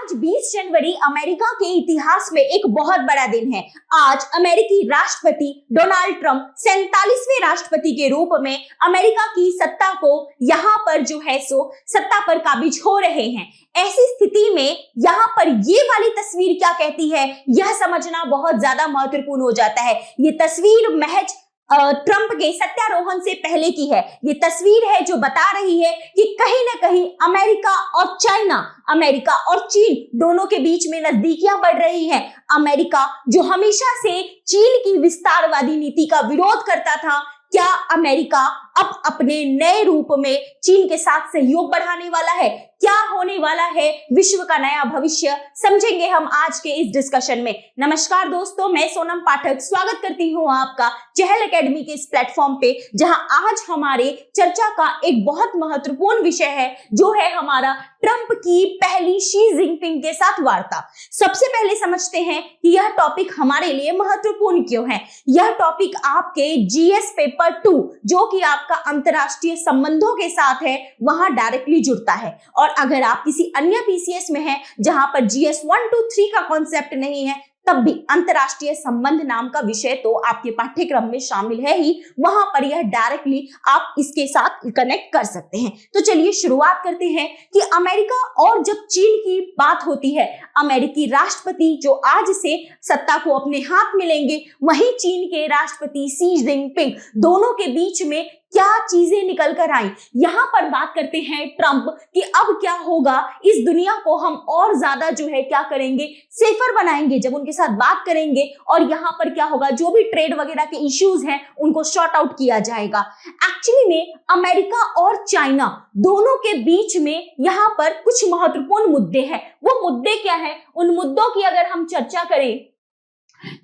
आज 20 जनवरी अमेरिका के इतिहास में एक बहुत बड़ा दिन है। आज अमेरिकी राष्ट्रपति डोनाल्ड ट्रंप 47वें राष्ट्रपति के रूप में अमेरिका की सत्ता को यहाँ पर जो है सो सत्ता पर काबिज हो रहे हैं। ऐसी स्थिति में यहाँ पर ये वाली तस्वीर क्या कहती है, यह समझना बहुत ज्यादा महत्वपूर्ण हो जाता है। ये तस्वीर महज ट्रंप के सत्यारोहण से पहले की है। ये तस्वीर है जो बता रही है कि कहीं ना कहीं अमेरिका और चाइना, अमेरिका और चीन दोनों के बीच में नजदीकियां बढ़ रही हैं। अमेरिका जो हमेशा से चीन की विस्तारवादी नीति का विरोध करता था, क्या अमेरिका अब अपने नए रूप में चीन के साथ सहयोग बढ़ाने वाला है? क्या होने वाला है विश्व का नया भविष्य, समझेंगे हम आज के इस डिस्कशन में। नमस्कार दोस्तों, मैं सोनम पाठक स्वागत करती हूं आपका चहल एकेडमी के इस प्लेटफॉर्म पे, जहां आज हमारे चर्चा का एक बहुत महत्वपूर्ण विषय है, जो है हमारा ट्रंप की पहली शी जिनपिंग के साथ वार्ता। सबसे पहले समझते हैं कि यह टॉपिक हमारे लिए महत्वपूर्ण क्यों है। यह टॉपिक आपके जीएस पेपर 2 जो कि आपका अंतरराष्ट्रीय संबंधों के साथ है, वहां डायरेक्टली जुड़ता है। और अगर आप किसी अन्य पीसीएस में हैं जहां पर जीएस 1, 2, 3 का कॉन्सेप्ट नहीं है, तब भी अंतरराष्ट्रीय संबंध नाम का विषय तो आपके पाठ्यक्रम में शामिल है ही, वहां पर यह डायरेक्टली आप इसके साथ कनेक्ट कर सकते हैं। तो चलिए शुरुआत करते हैं कि अमेरिका और जब चीन की बात होती है, अमेरिकी राष्ट्रपति जो आज से सत्ता को अपने हाथ में लेंगे, वहीं चीन के राष्ट्रपति शी जिनपिंग, दोनों के बीच में क्या चीजें निकल कर आई। यहां पर बात करते हैं ट्रंप कि अब क्या होगा, इस दुनिया को हम और ज्यादा जो है क्या करेंगे, सेफर बनाएंगे जब उनके साथ बात करेंगे। और यहां पर क्या होगा, जो भी ट्रेड वगैरह के इश्यूज हैं उनको शॉर्ट आउट किया जाएगा। एक्चुअली में अमेरिका और चाइना दोनों के बीच में यहां पर कुछ महत्वपूर्ण मुद्दे हैं। वो मुद्दे क्या है, उन मुद्दों की अगर हम चर्चा करें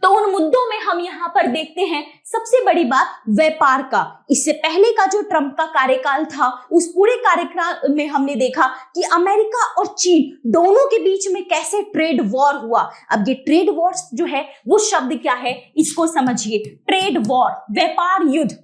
तो उन मुद्दों में हम यहां पर देखते हैं सबसे बड़ी बात व्यापार का। इससे पहले का जो ट्रंप का कार्यकाल था, उस पूरे कार्यकाल में हमने देखा कि अमेरिका और चीन दोनों के बीच में कैसे ट्रेड वॉर हुआ। अब ये ट्रेड वॉर जो है वो शब्द क्या है, इसको समझिए। ट्रेड वॉर, व्यापार युद्ध।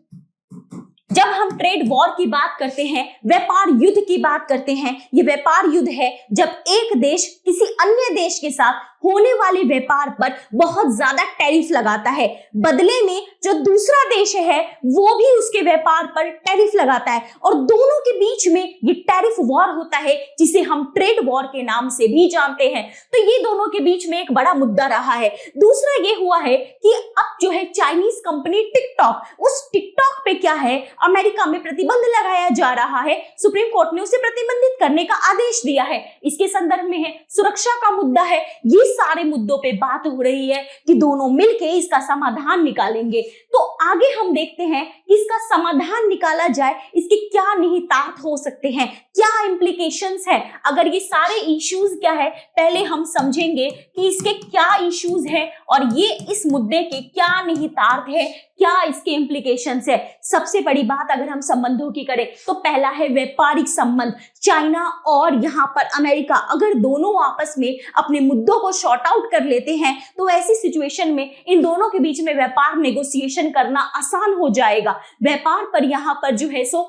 जब हम ट्रेड वॉर की बात करते हैं, व्यापार युद्ध की बात करते हैं, ये व्यापार युद्ध है जब एक देश किसी अन्य देश के साथ होने वाले व्यापार पर बहुत ज्यादा टैरिफ लगाता है, बदले में जो दूसरा देश है वो भी उसके व्यापार पर टैरिफ लगाता है, और दोनों के बीच में ये टैरिफ वॉर होता है, जिसे हम ट्रेड वॉर के नाम से भी जानते हैं। तो ये दोनों के बीच में एक बड़ा मुद्दा रहा है। दूसरा ये हुआ है कि अब जो है चाइनीज कंपनी टिकटॉक, उस टिकटॉक पे क्या है, अमेरिका में प्रतिबंध लगाया जा रहा है। सुप्रीम कोर्ट ने उसे प्रतिबंधित करने का आदेश दिया है। इसके संदर्भ में है, सुरक्षा का मुद्दा है। ये सारे मुद्दों पे बात हो रही है कि दोनों मिलके इसका समाधान निकालेंगे। तो आगे हम देखते हैं कि इसका समाधान निकाला जाए, इसके क्या निहितार्थ हो सकते हैं, क्या इंप्लीकेशंस है। अगर ये सारे इश्यूज क्या है, पहले हम समझेंगे कि इसके क्या इश्यूज है और ये इस मुद्दे के क्या निहितार्थ है, क्या इसके इंप्लीकेशंस है। सबसे बड़ी बात अगर हम संबंधों की करें तो पहला है व्यापारिक संबंध। चाइना और यहाँ पर अमेरिका अगर दोनों आपस में अपने मुद्दों को शॉर्ट आउट कर लेते हैं, तो ऐसी सिचुएशन में इन दोनों के बीच में व्यापार नेगोशिएशन करना आसान हो जाएगा। व्यापार पर यहाँ पर जो है सो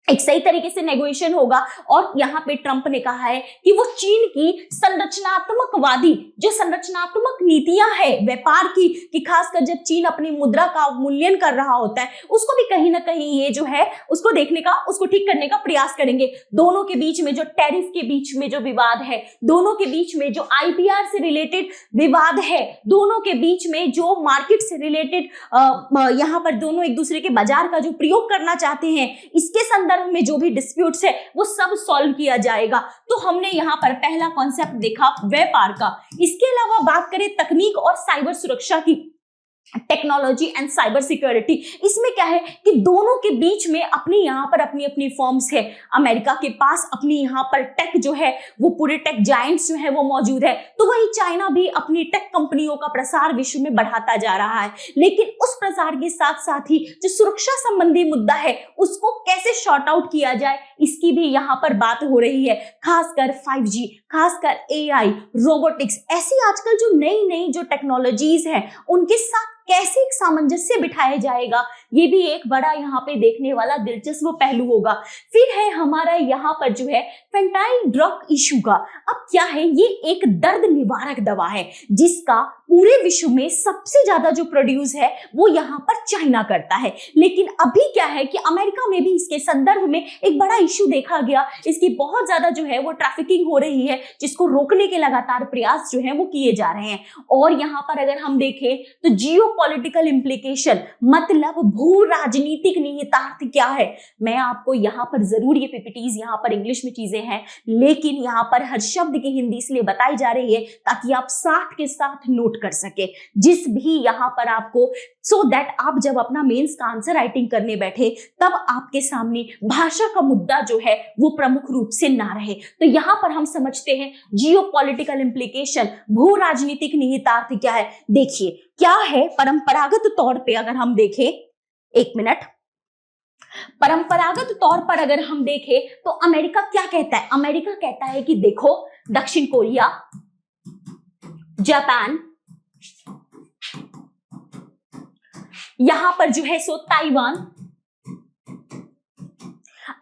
एक सही तरीके से नेगोशिएशन होगा। और यहाँ पे ट्रंप ने कहा है कि वो चीन की संरचनात्मकवादी जो संरचनात्मक नीतियां है व्यापार की, कि खासकर जब चीन अपनी मुद्रा का अवमूल्यन कर रहा होता है, उसको भी कहीं ना कहीं ये जो है उसको देखने का, उसको ठीक करने का प्रयास करेंगे। दोनों के बीच में जो टैरिफ के बीच में जो विवाद है, दोनों के बीच में जो आईपीआर से रिलेटेड विवाद है, दोनों के बीच में जो मार्केट से रिलेटेड यहाँ पर दोनों एक दूसरे के बाजार का जो प्रयोग करना चाहते हैं, इसके संदर्भ में जो भी डिस्प्यूट्स है वो सब सॉल्व किया जाएगा। तो हमने यहाँ पर पहला कॉन्सेप्ट देखा व्यापार का। इसके अलावा बात करें तकनीक और साइबर सुरक्षा की, टेक्नोलॉजी एंड साइबर सिक्योरिटी, इसमें क्या है कि दोनों के बीच में अपनी यहाँ पर अपनी अपनी फर्म्स है। अमेरिका के पास अपनी यहाँ पर टेक जो है वो पूरे टेक जायंट्स जो है वो मौजूद है, तो वही चाइना भी अपनी टेक कंपनियों का प्रसार विश्व में बढ़ाता जा रहा है। लेकिन उस प्रसार के साथ साथ ही जो सुरक्षा संबंधी मुद्दा है उसको कैसे शॉर्ट आउट किया जाए, इसकी भी यहाँ पर बात हो रही है। खासकर 5G, खासकर AI, रोबोटिक्स, ऐसी आजकल जो नई नई जो टेक्नोलॉजीज हैं उनके साथ कैसे एक सामंजस्य बिठाया जाएगा, ये भी एक बड़ा यहाँ पे देखने वाला दिलचस्प पहलू होगा। फिर है हमारा यहाँ पर जो है फेंटाइल ड्रग इशू का। अब क्या है, ये एक दर्द निवारक दवा है जिसका पूरे विश्व में सबसे ज्यादा जो प्रोड्यूस है वो यहाँ पर चाइना करता है। लेकिन अभी क्या है कि अमेरिका में भी इसके संदर्भ में एक बड़ा इशू देखा गया, इसकी बहुत ज्यादा जो है वो ट्रैफिकिंग हो रही है, जिसको रोकने के लगातार प्रयास जो है वो किए जा रहे हैं। और यहाँ पर अगर हम देखें तो जियो पॉलिटिकल इम्प्लीकेशन, मतलब भू राजनीतिक निहितार्थ क्या है, मैं आपको यहाँ पर जरूर, ये पीपीटीज यहाँ पर इंग्लिश में चीजें हैं लेकिन यहाँ पर हर शब्द की हिंदी इसलिए बताई जा रही है ताकि आप साथ के साथ नोट कर सके जिस भी यहाँ पर आपको, सो दैट आप जब अपना मेंस का आंसर राइटिंग करने बैठे तब आपके सामने भाषा का मुद्दा जो है वो प्रमुख रूप से ना रहे। तो यहाँ पर हम समझते हैं जियो पॉलिटिकल इम्प्लीकेशन, भू राजनीतिक निहितार्थ क्या है। देखिए क्या है, परंपरागत तौर पे अगर हम देखें, एक मिनट, परंपरागत तौर पर अगर हम देखें तो अमेरिका क्या कहता है, अमेरिका कहता है कि देखो दक्षिण कोरिया, जापान, यहां पर जो है सो ताइवान,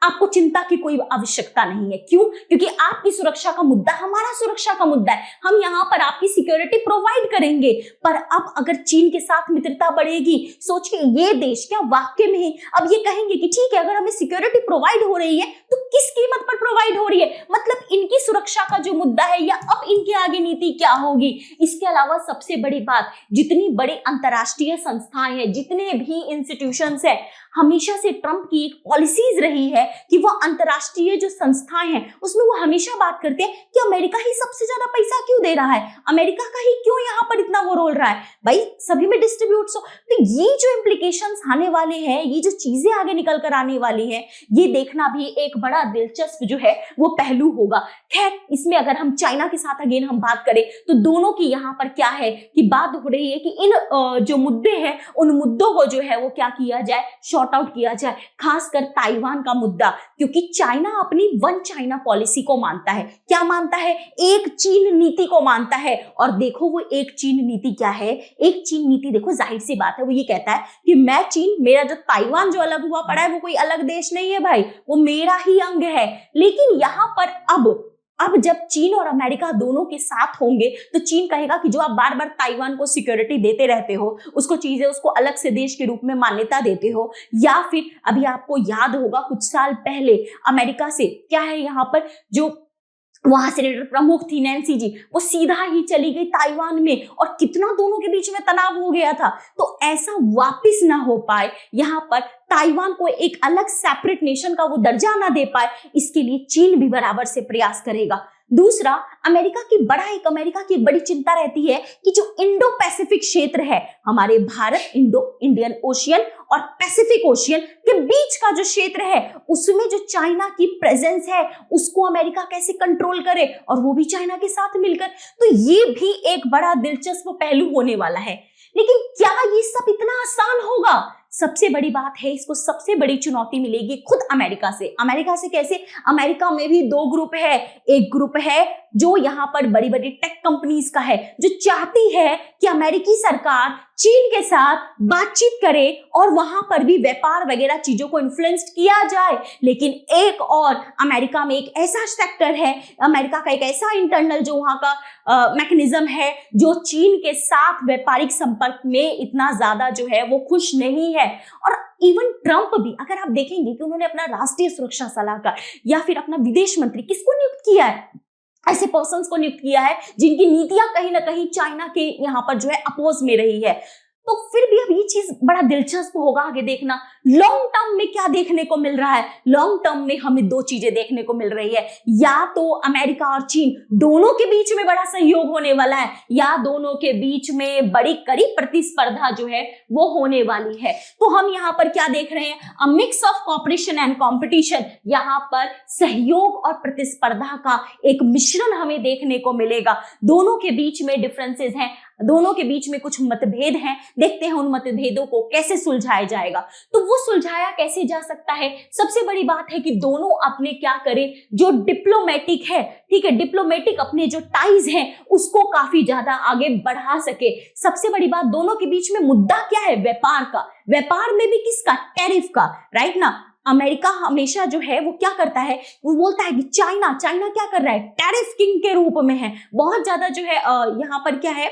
आपको चिंता की कोई आवश्यकता नहीं है। क्यों? क्योंकि आपकी सुरक्षा का मुद्दा हमारा सुरक्षा का मुद्दा है, हम यहां पर आपकी सिक्योरिटी प्रोवाइड करेंगे। पर अब अगर चीन के साथ मित्रता बढ़ेगी, सोचिए ये देश क्या वाकई में अब ये कहेंगे कि ठीक है अगर हमें सिक्योरिटी प्रोवाइड हो रही है तो किस कीमत पर प्रोवाइड हो रही है, मतलब इनकी सुरक्षा का जो मुद्दा है या अब इनकी आगे नीति क्या होगी। इसके अलावा सबसे बड़ी बात, जितनी बड़ी अंतरराष्ट्रीय संस्थाएं हैं, जितने भी इंस्टीट्यूशंस है, हमेशा से ट्रंप की एक पॉलिसीज रही है कि वो अंतरराष्ट्रीय जो संस्थाएं हैं उसमें वो हमेशा बात करते हैं कि अमेरिका ही सबसे ज्यादा पैसा क्यों दे रहा है, अमेरिका का ही क्यों यहाँ पर इतना वो रोल रहा है, भाई सभी में डिस्ट्रीब्यूट हो। तो ये जो इम्प्लीकेशंस आने वाले हैं, ये जो चीजें आगे निकल कर आने वाली हैं, ये देखना भी एक बड़ा दिलचस्प जो है वो पहलू होगा। खैर इसमें अगर हम चाइना के साथ अगेन हम बात करें तो दोनों की यहाँ पर क्या है कि बात हो रही है कि इन जो मुद्दे हैं उन मुद्दों को जो है वो क्या किया जाए, शॉर्ट आउट किया जाए, खासकर ताइवान का मुद्दा, क्योंकि चाइना अपनी वन चाइना पॉलिसी को मानता है। क्या मानता है? एक चीन नीति को मानता है। और देखो वो एक चीन नीति क्या है, एक चीन नीति देखो जाहिर सी बात है वो ये कहता है कि मैं चीन, मेरा जो ताइवान जो अलग हुआ पड़ा है वो कोई अलग देश नहीं है भाई, वो मेरा ही अंग है। लेकिन यहां पर अब जब चीन और अमेरिका दोनों के साथ होंगे तो चीन कहेगा कि जो आप बार बार ताइवान को सिक्योरिटी देते रहते हो, उसको चीजें, उसको अलग से देश के रूप में मान्यता देते हो, या फिर अभी आपको याद होगा कुछ साल पहले अमेरिका से क्या है यहाँ पर जो वहां सेनेटर प्रमुख थी नैन्सी जी, वो सीधा ही चली गई ताइवान में और कितना दोनों के बीच में तनाव हो गया था। तो ऐसा वापस ना हो पाए, यहाँ पर ताइवान को एक अलग सेपरेट नेशन का वो दर्जा ना दे पाए, इसके लिए चीन भी बराबर से प्रयास करेगा। दूसरा, अमेरिका की बड़ी चिंता रहती है कि जो इंडो पैसिफिक क्षेत्र है, हमारे भारत, इंडियन ओशियन और पैसिफिक ओशियन के बीच का जो क्षेत्र है, उसमें जो चाइना की प्रेजेंस है उसको अमेरिका कैसे कंट्रोल करे, और वो भी चाइना के साथ मिलकर। तो ये भी एक बड़ा दिलचस्प पहलू होने वाला है। लेकिन क्या ये सब इतना आसान होगा? सबसे बड़ी बात है, इसको सबसे बड़ी चुनौती मिलेगी खुद अमेरिका से। अमेरिका से कैसे? अमेरिका में भी दो ग्रुप है। एक ग्रुप है जो यहाँ पर बड़ी बड़ी टेक कंपनीज का है, जो चाहती है कि अमेरिकी सरकार चीन के साथ बातचीत करे और वहां पर भी व्यापार वगैरह चीजों को इन्फ्लुएंस किया जाए। लेकिन एक और अमेरिका में एक ऐसा सेक्टर है, अमेरिका का एक ऐसा इंटरनल जो वहां का मैकेनिज्म है, जो चीन के साथ व्यापारिक संपर्क में इतना ज्यादा जो है वो खुश नहीं है। और इवन ट्रंप भी, अगर आप देखेंगे कि उन्होंने अपना राष्ट्रीय सुरक्षा सलाहकार या फिर अपना विदेश मंत्री किसको नियुक्त किया है, ऐसे पर्सन्स को नियुक्त किया है जिनकी नीतियां कहीं ना कहीं चाइना के यहाँ पर जो है अपोज में रही है। तो फिर भी अब ये चीज बड़ा दिलचस्प होगा आगे देखना लॉन्ग टर्म में क्या देखने को मिल रहा है। लॉन्ग टर्म में हमें दो चीजें देखने को मिल रही है, या तो अमेरिका और चीन दोनों के बीच में बड़ा सहयोग होने वाला है, या दोनों के बीच में बड़ी कड़ी प्रतिस्पर्धा जो है वो होने वाली है। तो हम यहाँ पर क्या देख रहे हैं? अ mix of cooperation and competition. यहाँ पर सहयोग और प्रतिस्पर्धा का एक मिश्रण हमें देखने को मिलेगा। दोनों के बीच में डिफरेंसेस हैं। दोनों के बीच में कुछ मतभेद हैं, देखते हैं उन मतभेदों को कैसे सुलझाया जाएगा। तो वो सुलझाया कैसे जा सकता है? सबसे बड़ी बात है कि दोनों अपने क्या करें, जो डिप्लोमेटिक है, ठीक है, डिप्लोमेटिक अपने जो टाइज हैं उसको काफी ज्यादा आगे बढ़ा सके। सबसे बड़ी बात, दोनों के बीच में मुद्दा क्या है? व्यापार का। व्यापार में भी किसका? टैरिफ का, राइट ना। अमेरिका हमेशा जो है वो क्या करता है, वो बोलता है कि चाइना क्या कर रहा है? टैरिफ किंग के रूप में है। बहुत ज्यादा जो है यहाँ पर क्या है,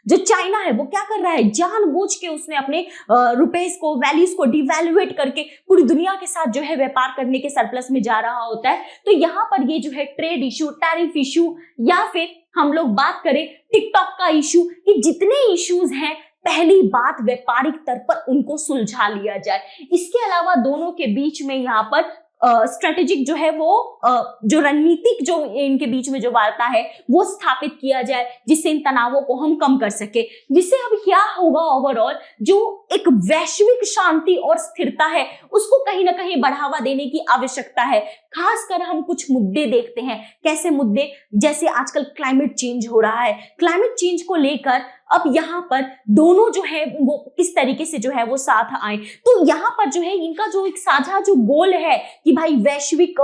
जो चाइना है वो क्या कर रहा है, जानबूझ के उसने अपने रुपीस को, वैल्यूज को डिवैल्यूएट करके पूरी दुनिया के साथ जो है व्यापार करने के सरप्लस में जा रहा होता है। तो यहाँ पर ये जो है ट्रेड इशू, टैरिफ इशू, या फिर हम लोग बात करें टिकटॉक का इशू, ये जितने इश्यूज हैं पहली बात व्यापारिक स्तर पर उनको सुलझा लिया जाए। इसके अलावा दोनों के बीच में यहाँ पर स्ट्रेटेजिक जो है वो जो रणनीतिक जो इनके बीच में जो वार्ता है वो स्थापित किया जाए, जिससे इन तनावों को हम कम कर सके। जिससे अब क्या होगा, ओवरऑल जो एक वैश्विक शांति और स्थिरता है उसको कहीं ना कहीं बढ़ावा देने की आवश्यकता है। खासकर हम कुछ मुद्दे देखते हैं, कैसे मुद्दे, जैसे आजकल क्लाइमेट चेंज हो रहा है, क्लाइमेट चेंज को लेकर अब यहाँ पर दोनों जो है वो किस तरीके से जो है वो साथ आए। तो यहाँ पर जो है इनका जो एक साझा जो गोल है कि भाई वैश्विक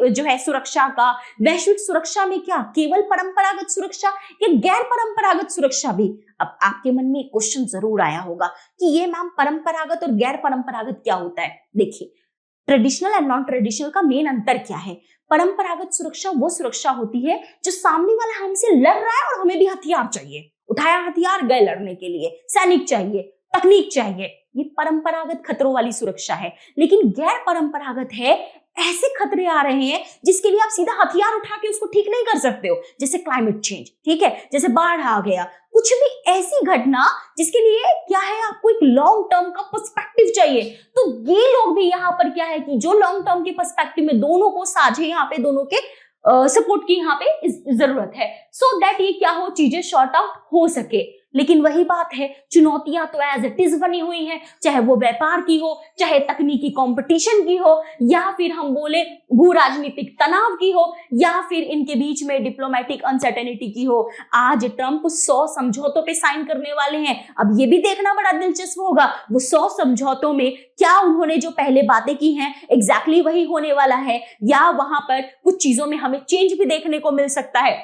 जो है सुरक्षा का, वैश्विक सुरक्षा में क्या केवल परंपरागत सुरक्षा या गैर परंपरागत सुरक्षा भी। अब आपके मन में एक क्वेश्चन जरूर आया होगा कि ये मैम परंपरागत और गैर परंपरागत क्या होता है? देखिए, ट्रेडिशनल एंड नॉन ट्रेडिशनल का मेन अंतर क्या है? परंपरागत सुरक्षा वो सुरक्षा होती है जो सामने वाला हमसे लड़ रहा है और हमें भी हथियार चाहिए, उठाया हथियार, गए लड़ने के लिए, सैनिक चाहिए, तकनीक चाहिए, ये परंपरागत खतरों वाली सुरक्षा है। लेकिन गैर परंपरागत है, ऐसे खतरे आ रहे हैं जिसके लिए आप सीधा हथियार उठा के उसको ठीक नहीं कर सकते हो, जैसे क्लाइमेट चेंज, ठीक है, जैसे बाढ़ आ गया, कुछ भी ऐसी घटना जिसके लिए क्या है, आपको एक लॉन्ग टर्म का पर्सपेक्टिव चाहिए। तो ये लोग भी यहाँ पर क्या है कि जो लॉन्ग टर्म के पर्सपेक्टिव में दोनों को साझे, यहाँ पे दोनों के सपोर्ट की यहाँ पे जरूरत है, सो दैट ये क्या हो, चीजें शॉर्ट आउट हो सके। लेकिन वही बात है, चुनौतियां तो एज इट इज बनी हुई हैं, चाहे वो व्यापार की हो, चाहे तकनीकी कंपटीशन की हो, या फिर हम बोले भू राजनीतिक तनाव की हो, या फिर इनके बीच में डिप्लोमेटिक अनसर्टेनिटी की हो। आज ट्रंप 100 समझौतों पे साइन करने वाले हैं। अब ये भी देखना बड़ा दिलचस्प होगा, वो 100 समझौतों में क्या उन्होंने जो पहले बातें की हैं एग्जैक्टली वही होने वाला है, या वहां पर कुछ चीजों में हमें चेंज भी देखने को मिल सकता है।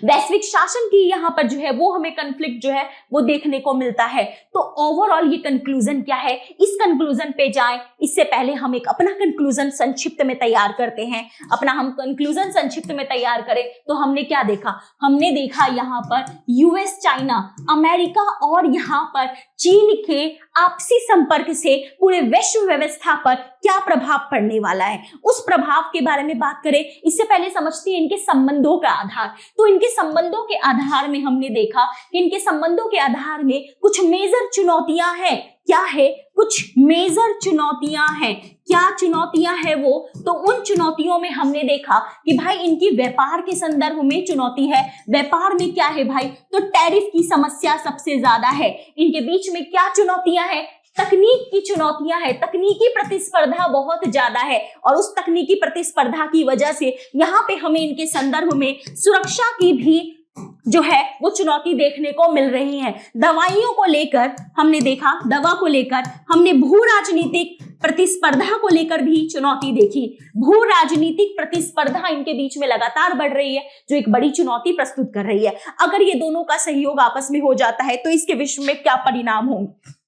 वैश्विक शासन की यहाँ पर जो है वो हमें कन्फ्लिक्ट जो है वो देखने को मिलता है। तो ओवरऑल ये कंक्लूजन क्या है, इस कंक्लूजन पे जाएं इससे पहले हम एक अपना कंक्लूजन संक्षिप्त में तैयार करते हैं। अपना हम कंक्लूजन संक्षिप्त में तैयार करें तो हमने क्या देखा, हमने देखा यहाँ पर यूएस, चाइना, अमेरिका और यहाँ पर चीन के आपसी संपर्क से पूरे विश्व व्यवस्था पर क्या प्रभाव पड़ने वाला है, उस प्रभाव के बारे में बात करें। इससे पहले समझते हैं इनके संबंधों का आधार। तो इनके संबंधों के आधार में हमने देखा कि इनके संबंधों के आधार में कुछ मेजर चुनौतियां हैं। क्या है? कुछ मेजर चुनौतियां हैं। क्या चुनौतियां हैं वो? तो उन चुनौतियों में हमने देखा कि भाई इनकी व्यापार के संदर्भ में चुनौती है। व्यापार में क्या है भाई? तो टैरिफ की समस्या सबसे ज्यादा है। इनके बीच में क्या चुनौतियां हैं? तकनीक की चुनौतियां हैं। तकनीकी प्रतिस्पर्धा बहुत ज्यादा है और उस तकनीकी प्रतिस्पर्धा की वजह से यहाँ पे हमें इनके संदर्भ में सुरक्षा की भी जो है वो चुनौती देखने को मिल रही है। दवाइयों को लेकर हमने देखा, दवा को लेकर हमने भू राजनीतिक प्रतिस्पर्धा को लेकर भी चुनौती देखी। भू राजनीतिक प्रतिस्पर्धा इनके बीच में लगातार बढ़ रही है, जो एक बड़ी चुनौती प्रस्तुत कर रही है। अगर ये दोनों का सहयोग आपस में हो जाता है तो इसके विश्व में क्या परिणाम होंगे?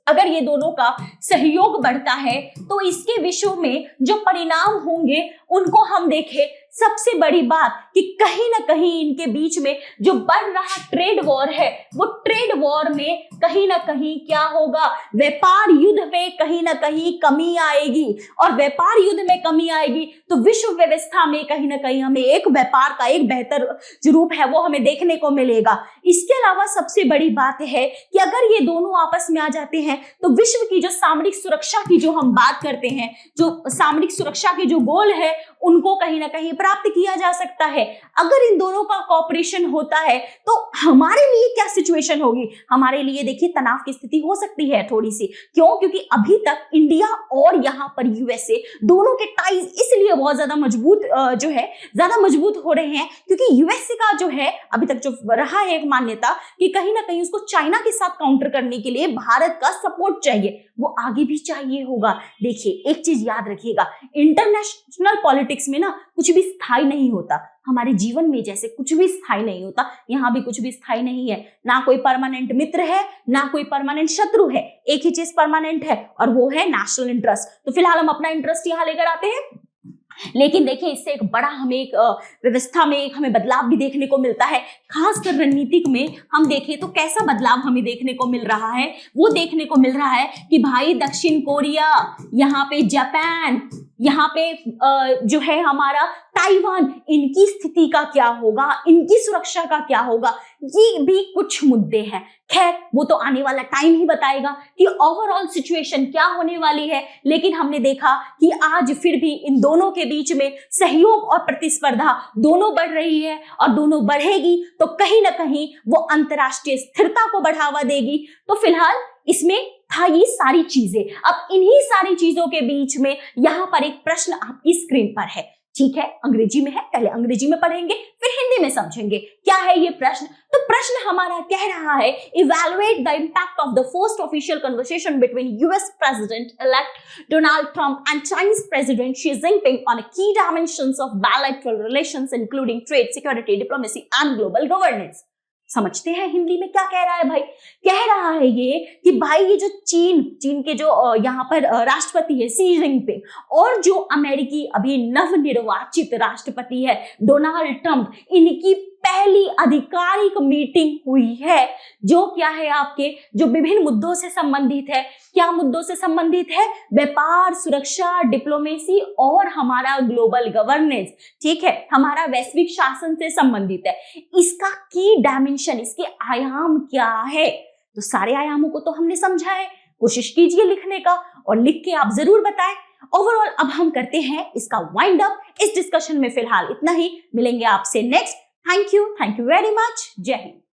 अगर ये दोनों का सहयोग बढ़ता है तो इसके विश्व में जो परिणाम होंगे उनको हम देखें। सबसे बड़ी बात कि कहीं ना कहीं इनके बीच में जो बढ़ रहा ट्रेड वॉर है, वो ट्रेड वॉर में कहीं ना कहीं क्या होगा, व्यापार युद्ध में कहीं ना कहीं कमी आएगी। और व्यापार युद्ध में कमी आएगी तो विश्व व्यवस्था में कहीं ना कहीं हमें एक व्यापार का एक बेहतर जो रूप है वो हमें देखने को मिलेगा। इसके अलावा सबसे बड़ी बात है कि अगर ये दोनों आपस में आ जाते हैं तो विश्व की जो सामरिक सुरक्षा की जो हम बात करते हैं, जो सामरिक सुरक्षा के जो गोल है उनको कहीं ना कहीं प्राप्त किया जा सकता है। अगर इन दोनों का कॉपरेशन होता है तो हमारे लिए क्या सिचुएशन होगी? हमारे लिए देखिए तनाव की स्थिति हो सकती है थोड़ी सी। क्यों? क्योंकि अभी तक इंडिया और यहाँ पर यूएसए दोनों के टाइज इसलिए बहुत ज्यादा मजबूत जो है ज्यादा मजबूत हो रहे हैं क्योंकि यूएसए का जो है अभी तक जो रहा है एक मान्यता कि कहीं ना कहीं उसको चाइना के साथ काउंटर करने के लिए भारत का सपोर्ट चाहिए, वो आगे भी चाहिए होगा। देखिए एक चीज याद रखिएगा, इंटरनेशनल पॉलिटिक्स में ना कुछ भी स्थायी नहीं होता। हमारे जीवन में जैसे कुछ भी स्थायी नहीं होता, यहाँ भी कुछ भी स्थायी नहीं है। ना कोई परमानेंट मित्र है, ना कोई परमानेंट शत्रु है। एक ही चीज परमानेंट है और वो है नेशनल इंटरेस्ट। तो फिलहाल हम अपना इंटरेस्ट यहाँ लेकर आते हैं, लेकिन देखिए इससे एक बड़ा हमें एक व्यवस्था में एक हमें बदलाव भी देखने को मिलता है। खासकर रणनीतिक में हम देखें तो कैसा बदलाव हमें देखने को मिल रहा है? वो देखने को मिल रहा है कि भाई दक्षिण कोरिया, यहाँ पे जापान, यहाँ पे जो है हमारा ताइवान, इनकी स्थिति का क्या होगा, इनकी सुरक्षा का क्या होगा, ये भी कुछ मुद्दे हैं। खैर वो तो आने वाला टाइम ही बताएगा कि ओवरऑल सिचुएशन क्या होने वाली है। लेकिन हमने देखा कि आज फिर भी इन दोनों के बीच में सहयोग और प्रतिस्पर्धा दोनों बढ़ रही है और दोनों बढ़ेगी तो कहीं ना कहीं वो अंतर्राष्ट्रीय स्थिरता को बढ़ावा देगी। तो फिलहाल इसमें था ये सारी चीजें। अब इन्हीं सारी चीजों के बीच में यहाँ पर एक प्रश्न आपकी स्क्रीन पर है, ठीक है, अंग्रेजी में है, पहले अंग्रेजी में पढ़ेंगे फिर हिंदी में समझेंगे। क्या है ये प्रश्न? तो प्रश्न हमारा कह रहा है, evaluate the impact of the first official conversation between US president elect Donald Trump and Chinese president Xi Jinping on key dimensions of bilateral relations including trade, security, diplomacy and global governance. समझते हैं हिंदी में क्या कह रहा है भाई? कह रहा है ये कि भाई ये जो चीन के जो यहाँ पर राष्ट्रपति है शी जिनपिंग और जो अमेरिकी अभी नवनिर्वाचित राष्ट्रपति है डोनाल्ड ट्रंप, इनकी पहली आधिकारिक मीटिंग हुई है जो क्या है आपके जो विभिन्न मुद्दों से संबंधित है। क्या मुद्दों से संबंधित है? व्यापार, सुरक्षा, डिप्लोमेसी और हमारा ग्लोबल गवर्नेंस, ठीक है, हमारा वैश्विक शासन से संबंधित है। इसका की डायमेंशन, इसके आयाम क्या है? तो सारे आयामों को तो हमने समझा है, कोशिश कीजिए लिखने का और लिख के आप जरूर बताएं। ओवरऑल अब हम करते हैं इसका वाइंड अप। इस डिस्कशन में फिलहाल इतना ही, मिलेंगे आपसे next. Thank you very much. जय हिंद।